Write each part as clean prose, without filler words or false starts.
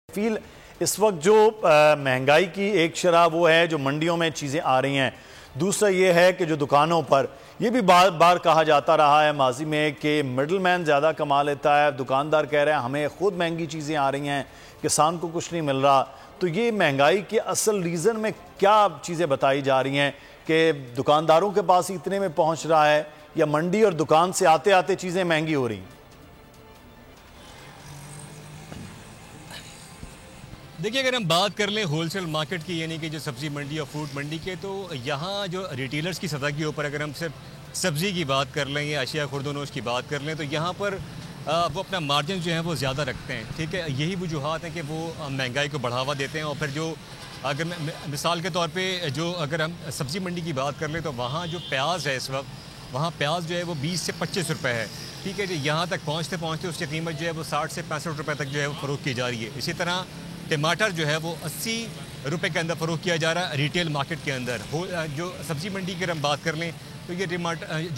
Feel इस वक्त जो महंगाई की एक शरह वो है जो मंडियों में चीज़ें आ रही हैं। दूसरा ये है कि जो दुकानों पर ये भी बार बार कहा जाता रहा है माजी में कि मिडल मैन ज़्यादा कमा लेता है। दुकानदार कह रहे हैं हमें खुद महंगी चीज़ें आ रही हैं, किसान को कुछ नहीं मिल रहा। तो ये महंगाई के असल रीज़न में क्या चीज़ें बताई जा रही हैं कि दुकानदारों के पास इतने में पहुँच रहा है या मंडी और दुकान से आते आते चीज़ें महंगी हो रही हैं? देखिए, अगर हम बात कर लें होलसेल मार्केट की, यानी कि जो सब्ज़ी मंडी और फ्रूट मंडी के, तो यहाँ जो रिटेलर्स की सतह के ऊपर अगर हम सिर्फ सब्ज़ी की बात कर लें या अशिया खुर्दनोश की बात कर लें तो यहाँ पर वो अपना मार्जिन जो है वो ज़्यादा रखते हैं। ठीक है, यही वजूहात हैं कि वो महंगाई को बढ़ावा देते हैं। और फिर जो अगर मिसाल के तौर पे जो अगर हम सब्ज़ी मंडी की बात कर लें तो वहाँ जो प्याज है इस वक्त वहाँ प्याज जो है वो 20 से 25 रुपये है। ठीक है जी, यहाँ तक पहुँचते पहुँचते उसकी कीमत जो है वो 60 से 65 रुपये तक जो है वो फ़रोख्त की जा रही है। इसी तरह टमाटर जो है वो 80 रुपये के अंदर फ़रोख्त किया जा रहा है रिटेल मार्केट के अंदर। जो सब्ज़ी मंडी की हम बात कर लें तो ये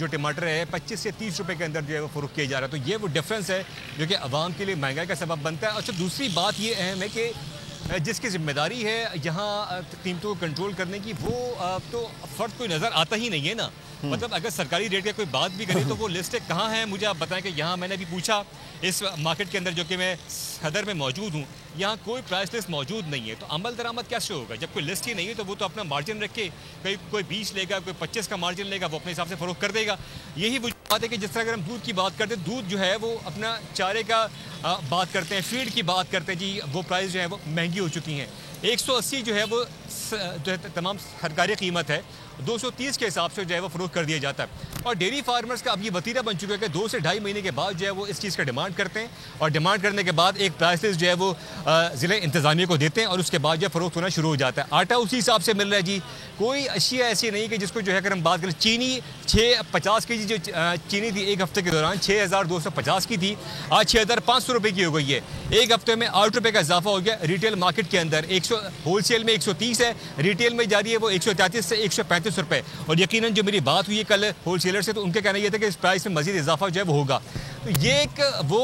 टमाटर है 25 से 30 रुपये के अंदर जो है वो फ़रोख्त किया जा रहा है। तो ये वो डिफरेंस है जो कि आवाम के लिए महंगाई का सबब बनता है। अच्छा, दूसरी बात ये अहम है कि जिसकी जिम्मेदारी है यहाँ कीमतों को कंट्रोल करने की, वो तो फ़र्द कोई नज़र आता ही नहीं है ना। मतलब अगर सरकारी रेट की कोई बात भी करें तो वो लिस्टें कहाँ हैं, मुझे आप बताएं। कि यहाँ मैंने अभी पूछा इस मार्केट के अंदर जो कि मैं सदर में मौजूद हूँ, यहाँ कोई प्राइस लिस्ट मौजूद नहीं है। तो अमल दरामद कैसे होगा जब कोई लिस्ट ही नहीं है? तो वो तो अपना मार्जिन रख के कोई 20 लेगा, कोई 25 का मार्जिन लेगा, वो अपने हिसाब से फ़रोख्त कर देगा। यही वो बात है कि जिस तरह अगर हम दूध की बात करते हैं, दूध जो है वो अपना चारे का बात करते हैं, फीड की बात करते हैं जी, वो प्राइस जो है वो महंगी हो चुकी हैं। 180 जो है वो जो है तमाम सरकारी कीमत है, 230 के हिसाब से जो है वो फ़रोख्त कर दिया जाता है। और डेयरी फार्मर्स का अब ये वतीरा बन चुका है कि 2 से ढाई महीने के बाद जो है वो इस चीज़ का डिमांड करते हैं और डिमांड करने के बाद एक प्राइस लिस्ट जो है वो ज़िले इंतज़ामिया को देते हैं और उसके बाद जो है फ़रोख्त होना शुरू हो जाता है। आटा उसी हिसाब से मिल रहा है जी। कोई अशिया ऐसी नहीं कि जिसको जो है अगर हम बात करें, चीनी 650 के जी जो चीनी थी एक हफ्ते के दौरान 6250 की थी, आज 6500 रुपये की हो गई है। एक हफ्ते में 8 रुपये का इजाफा हो गया। रिटेल मार्केट के अंदर 100 होलसेल में 130 है, रिटेल में जा रही है वो 133 से 135 रुपये। और यकीनन जो मेरी बात हुई है कल होलसेलर से, तो उनका कहना यह था कि इस प्राइस में मजीद इजाफा जो है वो होगा। तो ये एक वो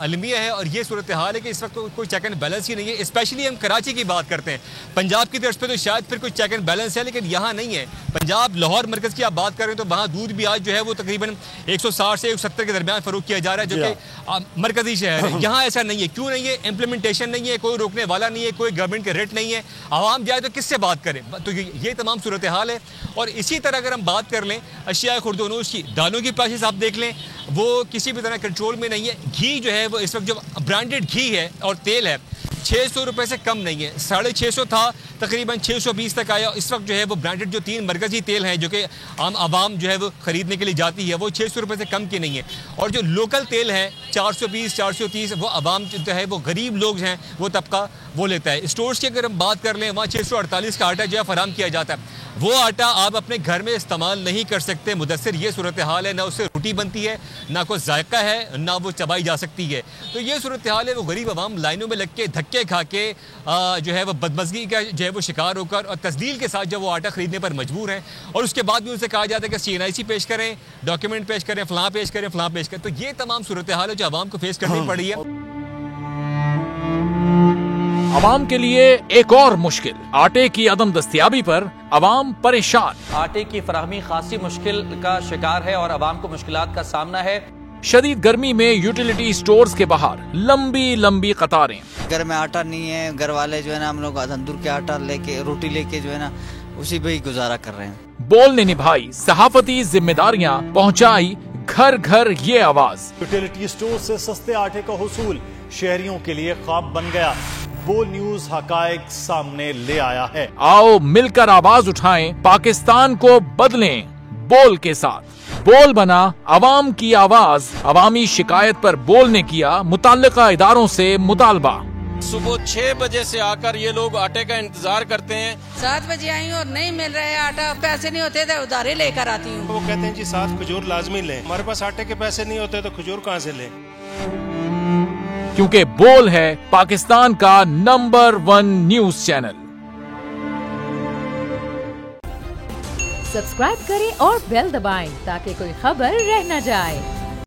अलमिया है और ये सूरत हाल है कि इस वक्त तो कोई चेक एंड बैलेंस ही नहीं है। स्पेशली हम कराची की बात करते हैं, पंजाब की तरफ पे तो शायद फिर कोई चेक एंड बैलेंस है, लेकिन यहाँ नहीं है। पंजाब लाहौर मरकज़ की आप बात करें तो वहाँ दूध भी आज जो है वो तकरीबन 160 से 170 के दरमियान फ़रोख्त किया जा रहा है, जो कि मरकज़ी शहर है। यहाँ ऐसा नहीं है। क्यों नहीं है? इम्प्लीमेंटेशन नहीं है, कोई रोकने वाला नहीं है, कोई गवर्नमेंट के रेट नहीं है। आवाम जाए तो किससे बात करें? तो ये तमाम सूरत हाल है। और इसी तरह अगर हम बात कर लें अशिया खुर्दनोश की, दालों की प्राइसेस आप देख लें, वो किसी भी तरह कंट्रोल में नहीं है। घी जो है वो इस वक्त जो ब्रांडेड घी है और तेल है 600 रुपये से कम नहीं है। 650 था, तकरीबन 620 तक आया। इस वक्त जो है वो ब्रांडेड जो 3 मरकज़ी तेल हैं जो कि आम आवाम जो है वो ख़रीदने के लिए जाती है, वो 600 रुपये से कम की नहीं है। और जो लोकल तेल है 420 430, वो आवाम जो है वो गरीब लोग हैं, वो तबका वो लेता है। स्टोर्स की अगर हम बात कर लें, वहाँ 648 का आटा जो है फराम किया जाता है। वो आटा आप अपने घर में इस्तेमाल नहीं कर सकते मुदस्सिर। ये सूरत हाल है। ना उससे रोटी बनती है, ना कोई जायका है, ना वो चबाई जा सकती है। तो ये सूरत हाल है। वो गरीब आवाम लाइनों में लग के धक्के खा के जो है वो बदमज़गी का जो है वो शिकार होकर और तस्दील के साथ जब वो आटा ख़रीदने पर मजबूर हैं और उसके बाद भी उनसे कहा जाता है कि CNIC पेश करें, डॉक्यूमेंट पेश करें, फ़लाँ पेश करें, फ़लाँ पेश करें। तो ये तमाम सूरत हाल है जो आवाम को फेस करनी पड़ी है। आवाम के लिए एक और मुश्किल, आटे की अदम दस्तयाबी पर आवाम परेशान। आटे की फराहमी खासी मुश्किल का शिकार है और आवाम को मुश्किलात का सामना है। शदीद गर्मी में यूटिलिटी स्टोर्स के बाहर लंबी लंबी कतारें। घर में आटा नहीं है, घर वाले जो है ना हम लोग तंदूर के आटा लेके रोटी लेके जो है ना उसी पे ही गुजारा कर रहे हैं। बोल ने निभाई सहाफती जिम्मेदारियां, पहुंचाई घर घर ये आवाज। यूटिलिटी स्टोर से सस्ते आटे का हुसूल शहरियों के लिए ख्वाब बन गया। बोल न्यूज हकायक सामने ले आया है। आओ मिलकर आवाज उठाएं, पाकिस्तान को बदलें बोल के साथ। बोल बना अवाम की आवाज। अवामी शिकायत पर बोल ने किया मुताल्लिका इदारों से मुतालबा। सुबह 6 बजे से आकर ये लोग आटे का इंतजार करते हैं। 7 बजे आई हूँ और नहीं मिल रहा है आटा, पैसे नहीं होते थे उधारे लेकर आती हूँ। वो कहते हैं जी 7 खजूर लाजमी लें। हमारे पास आटे के पैसे नहीं होते तो खजूर कहाँ से लें? क्योंकि बोल है पाकिस्तान का नंबर 1 न्यूज चैनल। सब्सक्राइब करें और बेल दबाएं ताकि कोई खबर रह न जाए।